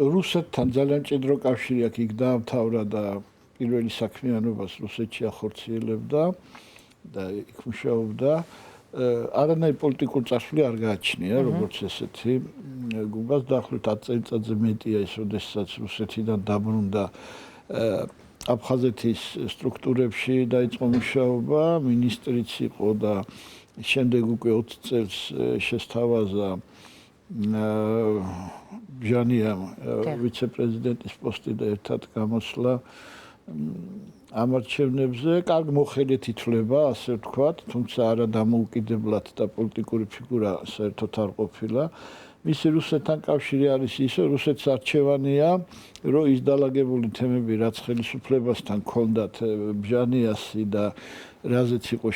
რუსეთთან ძალიან მჭიდრო კავშირი აქვს, იქ დაამთავრა და პირველი საქმიანობას რუსეთში ახორციელებდა და იქ მუშაობდა. არანაირი პოლიტიკური წასვლილი არ გააჩნია, როგორც ესეთი გუბას დაახლოებით 10 წელიწადზე მეტია ის, როდესაც რუსეთიდან დაბრუნდა აფხაზეთის სტრუქტურებში დაიწყო მუშაობა, მინისტრიც იყო და შემდეგ უკვე 20 წელს შესთავაზა ბჟანიამ ვიცე-პრეზიდენტის პოსტი და ერთად გამოსვლა ამ არჩევნებზე. კარგ მოხელით ითვლება, ასე ვთქვათ, თუმცა არა დამოუკიდებლად და პოლიტიკური ფიგურა საერთოდ არ ყოფილა. მისი რუსეთთან კავშირი არის ისე, რუსეთს არჩევანია, რომ ის დალაგებული თემები, რაც ხელისუფლებასთან ჰქონდათ ბჟანიასი და რაზეც იყო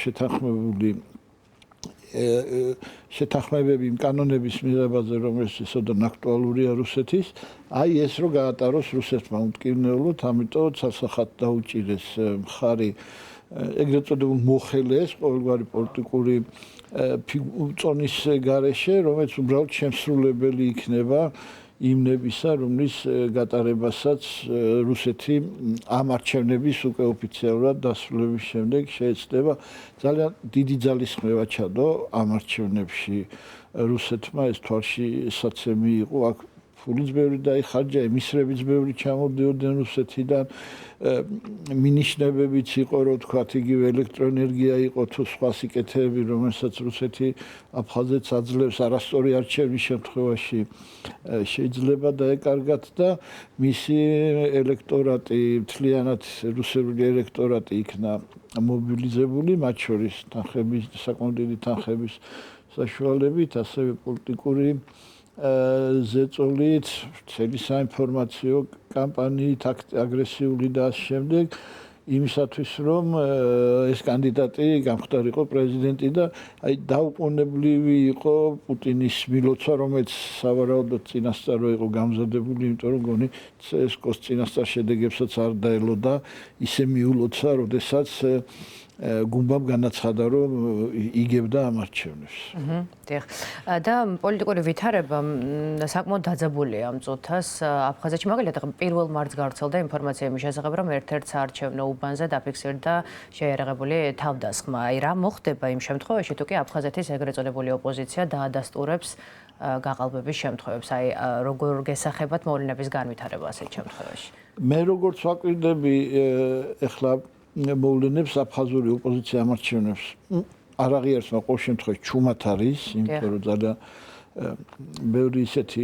შეთანხმებები იმ კანონების მიღებაზე, რომელიც ისოდან აქტუალურია რუსეთის, აი ეს რო გაატაროს რუსეთმა უმტკივნეულოდ, ამიტომ ცალსახად დაუჭირეს მხარი ეგრეთ წოდებულ მოხელეს ყოველგვარი პოლიტიკური წონის გარეშე, რომელიც უბრალოდ შემსრულებელი იქნება იმ ნებისა, რომლის გატარებასაც რუსეთი ამ არჩევნების უკვე ოფიციალურად დასრულების შემდეგ შეეცდება. ძალიან დიდი ძალისხმევა ჩადო ამ არჩევნებში რუსეთმა, ეს თვალში საცემი იყო, აქ ფულიც ბევრი დაიხარჯა, ემისრებიც ბევრი ჩამოდიოდნენ რუსეთიდან, მინიშნებებიც იყო, რომ თქვათ, იგივე ელექტროენერგია იყო თუ სხვა სიკეთეები, რომელსაც რუსეთი აფხაზეთს აძლევს არასწორი არჩევნის შემთხვევაში შეიძლება დაეკარგათ და მისი ელექტორატი, მთლიანად რუსული ელექტორატი იქნა მობილიზებული, მათ შორის თანხების, საკმაოდ დიდი თანხების საშუალებით, ასევე პოლიტიკური ზეწოლით, მთელი საინფორმაციო კამპანიით, აგრესიული და ამ შემდეგ იმისათვის, რომ ეს კანდიდატი გამხდარიყო პრეზიდენტი და აი დაუყოვნებლივი იყო პუტინის მილოცა, რომელიც სავარაუდოდ წინასწარ იყო გამზადებული, იმიტომ რომ გონი CSKO-ს წინასწარ შედეგებსაც არ დაელოდა, ისე მიულოცა, როდესაც გუმბამ განაცხადა, რომ იგებდა ამ არჩევნებს. დიახ. და პოლიტიკური ვითარება საკმაოდ დაძაბულია ამ წუთას აფხაზეთში. მაგალითად, პირველ მარტს გავრცელდა ინფორმაცია იმის შესახებ, რომ ერთ-ერთ საარჩევნო უბანზე დაფიქსირდა შეიარაღებული თავდასხმა. აი რა მოხდება იმ შემთხვევაში, თუ კი აფხაზეთის ეგრეთ წოდებული ოპოზიცია დაადასტურებს გაყალბების შემთხვევებს? აი როგორ გესახებათ მოვლენების განვითარება ასეთ შემთხვევაში? მე როგორც ვაკვირდები ეხლა მოვლენებს აფხაზური ოპოზიცია ამარჩევნებს არ აღიარსა ყოველ შემთხვევაში ჩუმად არის, იმიტომ რომ ძალიან ბევრი ისეთი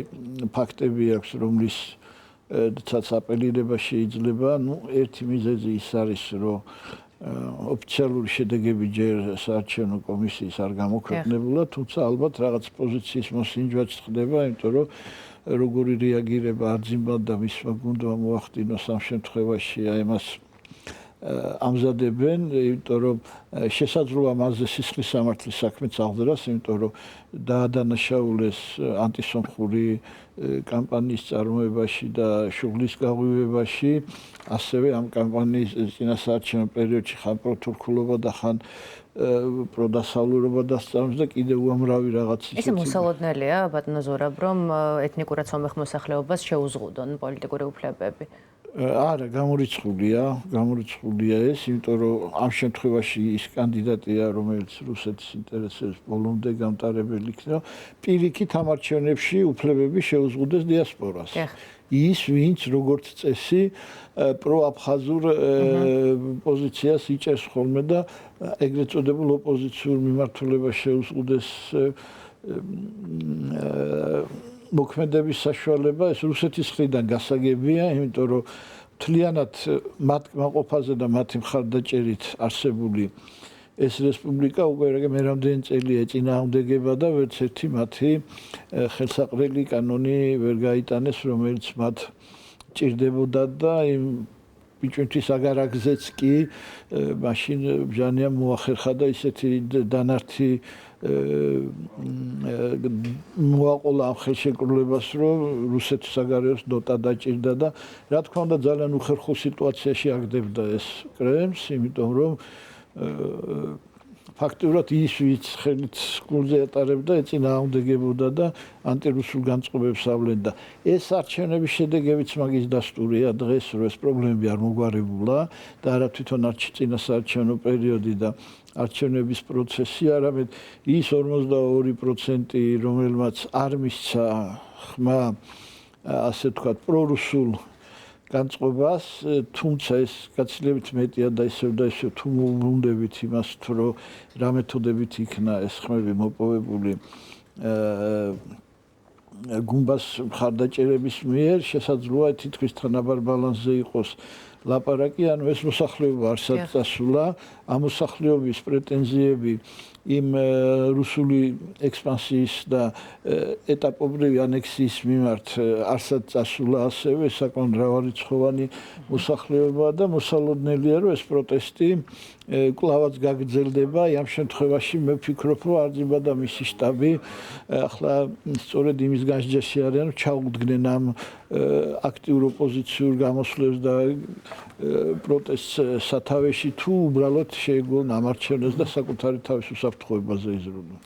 ფაქტები აქვს, რომლისაცაც აპელირება შეიძლება. ერთი მიზეზი ის არის, რომ ოფიციალური შედეგები ჯერ საარჩევნო კომისიის არ გამოქვეყნებულა, თუმცა ალბათ რაღაც პოზიციის მოსინჯვაც ხდება, იმიტომ რომ როგორი რეაგირება აძიმბად და მისმა გუნდმა მოახდინოს ამ შემთხვევაში აი მას ამზადებენ, იმიტომ რომ შესაძლოა მასზე სისხლის სამართლის საქმეც აღძრას, იმიტომ რომ დაადანაშაულეს ანტისომხური კამპანიის წარმოებაში და შუღლის გაღვივებაში, ასევე ამ კამპანიის წინასაარჩევნო პერიოდში ხან პროთურქულობა და ხან პროდასავლურობა დასწავლეს და კიდევ უამრავი რაღაც ისე მოსალოდნელია, ბატონო ზურაბ, რომ ეთნიკურად სომეხ მოსახლეობას შეუზღუდონ პოლიტიკური უფლებები. არა, გამორიცხულია ეს, იმიტომ რომ ამ შემთხვევაში ის კანდიდატია, რომელიც რუსეთის ინტერესებს ბოლომდე გამტარებელი იქნება, პირიქით ამ არჩევნებში უფლებები შეუზღუდეს დიასპორას. ის, ვინც როგორც წესი პროაფხაზურ პოზიციას იჭერს ხოლმე და ეგრეთ წოდებულ ოპოზიციურ მიმართულებას შეუზღუდეს მოქმედების საშუალება, ეს რუსეთის მხრიდან გასაგებია, იმიტომ რომ მთლიანად მათ კმაყოფაზე და მათი მხარდაჭერით არსებული ეს რესპუბლიკა უკვე მე რამდენი წელია წინააღმდეგება და ვერც ერთი მათი ხელსაყრელი კანონი ვერ გაიტანეს, რომელიც მათ ჭირდებოდა და იმ ბიჭუნთვის აგარაგზეც კი მაშინ ბჟანიამ მოახერხა და ისეთი დანართი მოაყოლა ამ ხელშეკრულებას, რომ რუსეთის საგარეოს ნოტა დაჭირდა და რა თქმა უნდა ძალიან უხერხულ სიტუაციაში აგდებდა ეს კრემლს, იმიტომ რომ ფაქტურად ის ვიც ხელით გულზე ატარებდა ეწინააღმდეგებოდა და ანტირუსულ განწყობებს ავლენდა. ეს არჩევნების შედეგებიც მაგის დასტურია დღეს, რომ ეს პრობლემები არ მოგვარებულა და არა თვითონ წინასაარჩევნო პერიოდი და არჩევნების პროცესი, არამედ ის 42%, რომელმაც არ მისცა ხმა, ასე ვთქვათ, პრორუსულ განწყობას, თუმცა ეს გაცილებით მეტია და ისევ და ისევ თუ ვუნდებით იმას, რომ რა მეთოდებით იქნა ეს ხმები მოპოვებული გუმბას მხარდაჭერების მიერ, შესაძლოა თითქმის თანაბარ ბალანსზე იყოს ლაპარაკი, ანუ ეს მოსახლეობა არსად წასულა, ამ მოსახლეობის პრეტენზიები იმ რუსული ექსპანსიის და ეტაპობრივი ანექსიის მიმართ არსად წასულა ასევე საკმაოდ მრავალრიცხოვანი მოსახლეობა და მოსალოდნელია, რომ ეს პროტესტი კვლავაც გაგრძელდება. ამ შემთხვევაში მე ვფიქრობ, რომ არძიბა და მისი შტაბი ახლა სწორედ იმის განსჯაში არიან, რომ ჩაუდგნენ ამ აქტიურ ოპოზიციურ გამოსვლებს და პროტესტს სათავეში თუ უბრალოდ შეეგუონ ამარჩევნეს და საკუთარი თავის უსაფრთხოებაზე იზრუნონ.